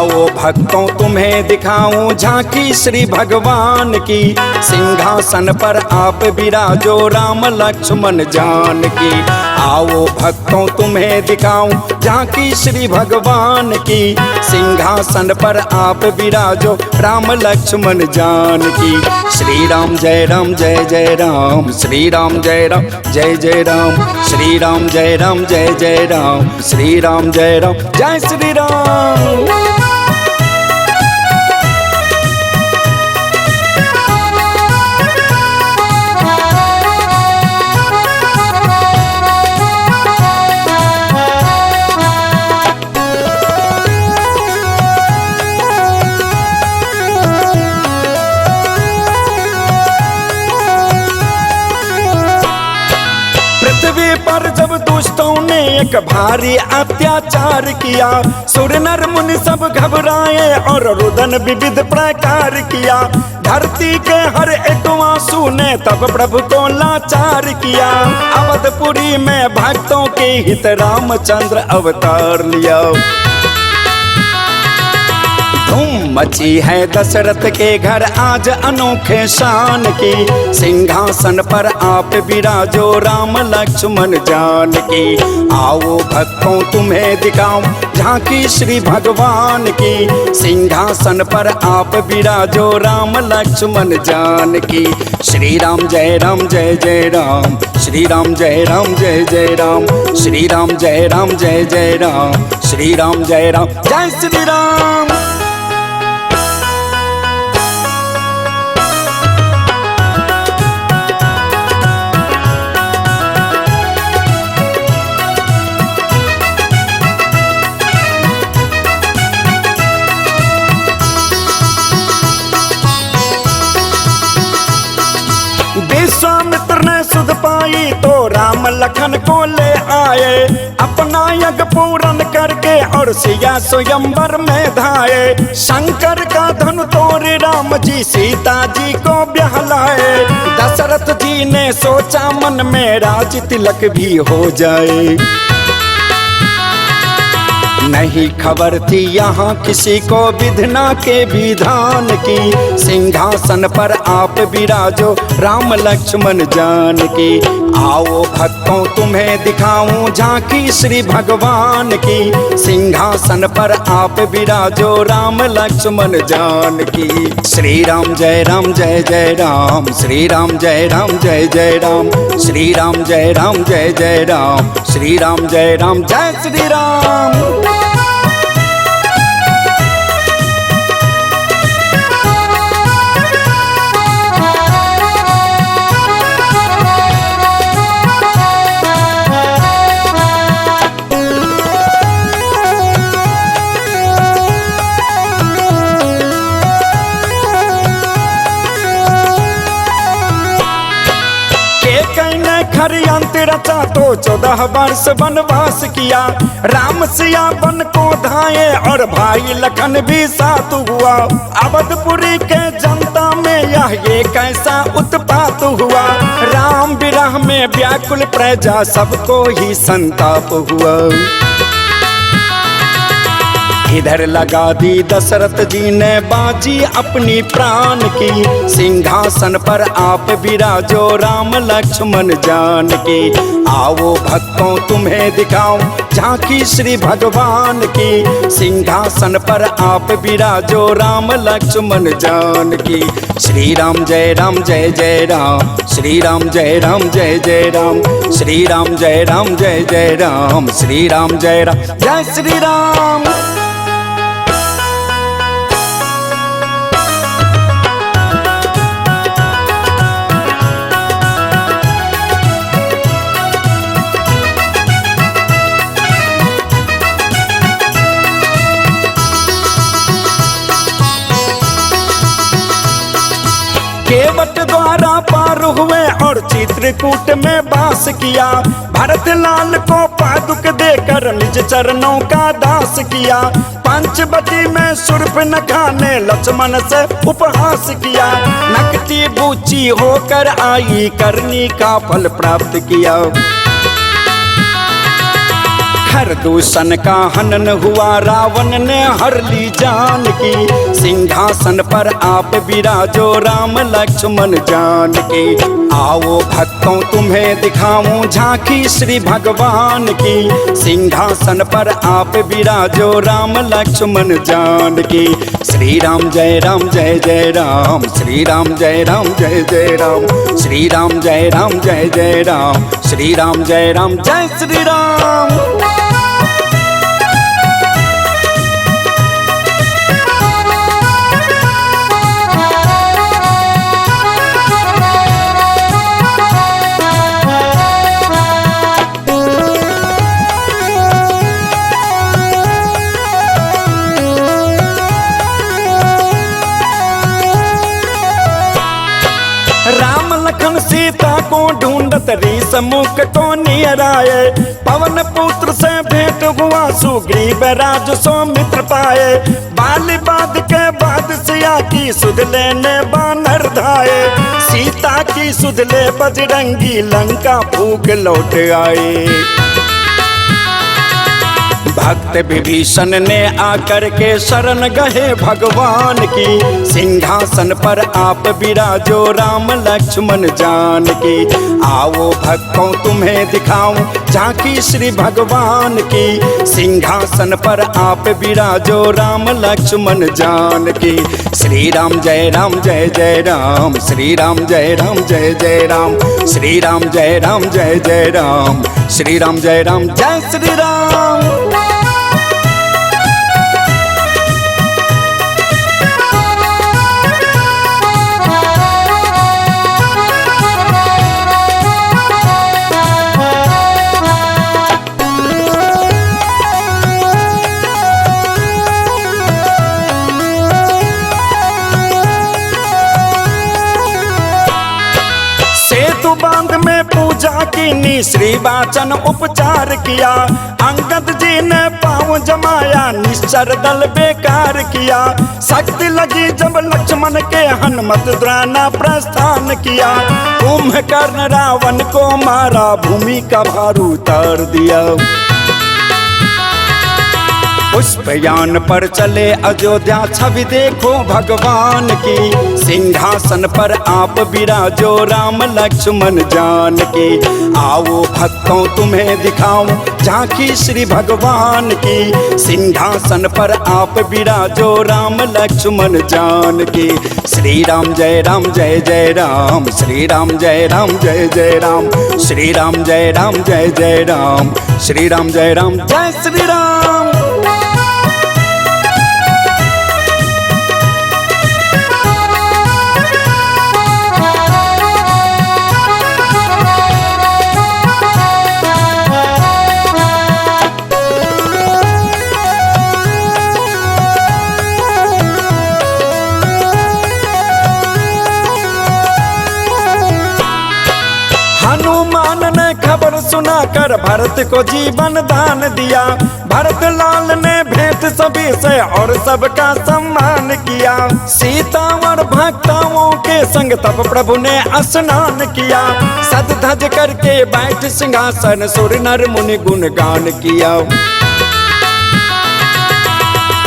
आओ भक्तों तुम्हें दिखाऊं झांकी श्री भगवान की। सिंहासन पर आप विराजो राम लक्ष्मण जानकी। आओ भक्तों तुम्हें दिखाऊं झांकी श्री भगवान की। सिंहासन पर आप विराजो राम लक्ष्मण जानकी। श्री राम जय राम जय जय राम, श्री राम जय राम जय जय राम, श्री राम जय राम जय जय राम, श्री राम जय राम जय श्री राम। पर जब दुष्टों ने एक भारी अत्याचार किया, सुर नर मुनि सब घबराए और रुदन विविध प्रकार किया। धरती के हर एक वासु ने तब प्रभु को लाचार किया। अवधपुरी में भक्तों के हित रामचंद्र अवतार लिया। धूम मची है दशरथ के घर आज अनोखे शान की। सिंहासन पर आप विराजो राम लक्ष्मण जानकी। आओ भक्तों तुम्हें दिखाऊं झांकी श्री भगवान की। सिंहासन पर आप विराजो राम लक्ष्मण जानकी। श्री राम जय राम जय जय राम, श्री राम जय राम जय जय राम, श्री राम जय राम जय जय राम, श्री राम जय राम जय श्री राम। विश्वामित्र ने सुध पाई तो राम लखन को ले आए। अपना यज्ञ पूर्ण करके और सिया स्वयंवर में धाये। शंकर का धनु तोड़े राम जी सीता जी को ब्याहलाए। दशरथ जी ने सोचा मन में राज तिलक भी हो जाए। नहीं खबर थी यहाँ किसी को विधना के विधान की। सिंहासन पर आप विराजो राम लक्ष्मण जानकी। आओ भक्तों तुम्हें दिखाऊं झांकी श्री भगवान की। सिंहासन पर आप विराजो राम लक्ष्मण जानकी। श्री राम जय राम जय जय राम, श्री राम जय राम जय जय राम, श्री राम जय राम जय जय राम, श्री राम जय राम जय श्री राम। रचा तो 14 वर्ष वनवास किया। राम सिया वन को धाये और भाई लखन भी साथ हुआ। अवधपुरी के जनता में यह ये कैसा उत्पात हुआ। राम विरह में व्याकुल प्रजा सबको ही संताप हुआ। इधर लगा दी दशरथ जी ने बाजी अपनी प्राण की। सिंहासन पर आप विराजो राम लक्ष्मण जानकी। आओ भक्तों तुम्हें दिखाऊं झांकी श्री भगवान की। सिंहासन पर आप विराजो राम लक्ष्मण जानकी। श्री राम जय राम जय जय राम, श्री राम जय राम जय जय राम, श्री राम जय राम जय जय राम, श्री राम जय राम जय श्री राम। केवट द्वारा पार हुए और चित्रकूट में वास किया। भरत लाल को पादुक देकर निज चरणों का दास किया। पंचवटी में शूर्पणखा ने लक्ष्मण से उपहास किया। नकटी बूची होकर आई करनी का फल प्राप्त किया। हर दूषण का हनन हुआ, रावण ने हर ली जान की। सिंहासन पर आप विराजो, राम लक्ष्मण जानकी। आओ भक्तों तुम्हें दिखाऊं झांकी श्री भगवान की। सिंहासन पर आप विराजो, राम लक्ष्मण जानकी। श्री राम जय राम जय जय राम, श्री राम जय राम जय जय राम, श्री राम जय राम जय जय राम, श्री राम जय राम जय श्री राम। राम लखन सीता को ढूंढत रीस मुख को नियर आए। पवन पुत्र से भेंट हुआ, सुग्रीव राज सौमित्र पाए। बाली बाध के बाद सिया की सुध लेने बानर धाये। सीता की सुध ले बजरंगी, लंका फूक लौट आए। भक्त विभीषण ने आकर के शरण गए भगवान की। सिंहासन पर आप विराजो, राम लक्ष्मण जानकी। आओ भक्तों तुम्हें दिखाऊं झांकी श्री भगवान की। सिंहासन पर आप विराजो, राम लक्ष्मण जानकी। श्री राम जय राम जय जय राम, श्री राम जय राम जय जय राम, श्री राम जय राम जय जय राम, श्री राम जय राम जय श्री राम। बांध में पूजा कीनी, श्री वाचन उपचार किया। अंगद जी ने पाँव जमाया, निश्चर दल बेकार किया। शक्ति लगी जब लक्ष्मण के, हनुमत द्वारा प्रस्थान किया। कुंभकर्ण रावण को मारा, भूमि का भार उतार दिया। पुष्पयान पर चले अयोध्या, छवि देखो भगवान की। सिंहासन पर आप विराजो, राम लक्ष्मण जानकी। आओ भक्तों तुम्हें दिखाऊं झांकी श्री भगवान की। सिंहासन पर आप विराजो, राम लक्ष्मण जानकी। श्री राम जय राम जय जय राम, श्री राम जय राम जय जय राम, श्री राम जय राम जय जय राम, श्री राम जय राम जय श्री राम। हनुमान ने खबर सुनाकर भरत को जीवन दान दिया। भरत लाल ने भेंट सभी से और सबका सम्मान किया। सीता और भक्तों के संग तब प्रभु ने स्नान किया। सज धज करके बैठ सिंहासन, सुर नर मुनि गुणगान किया।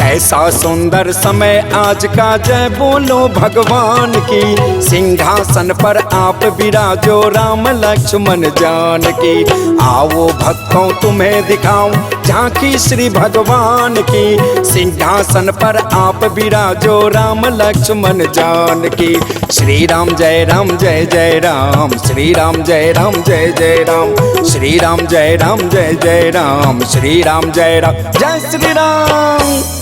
ऐसा सुंदर समय आज का, जय बोलो भगवान की। सिंहासन पर आप विराजो, राम लक्ष्मण जानकी। आओ भक्तों तुम्हें दिखाऊं झांकी श्री भगवान की। सिंहासन पर आप विराजो, राम लक्ष्मण जानकी। श्री राम जय राम जय जय राम, श्री राम जय राम जय जय राम, श्री राम जय राम जय जय राम, श्री राम जय राम जय श्री राम।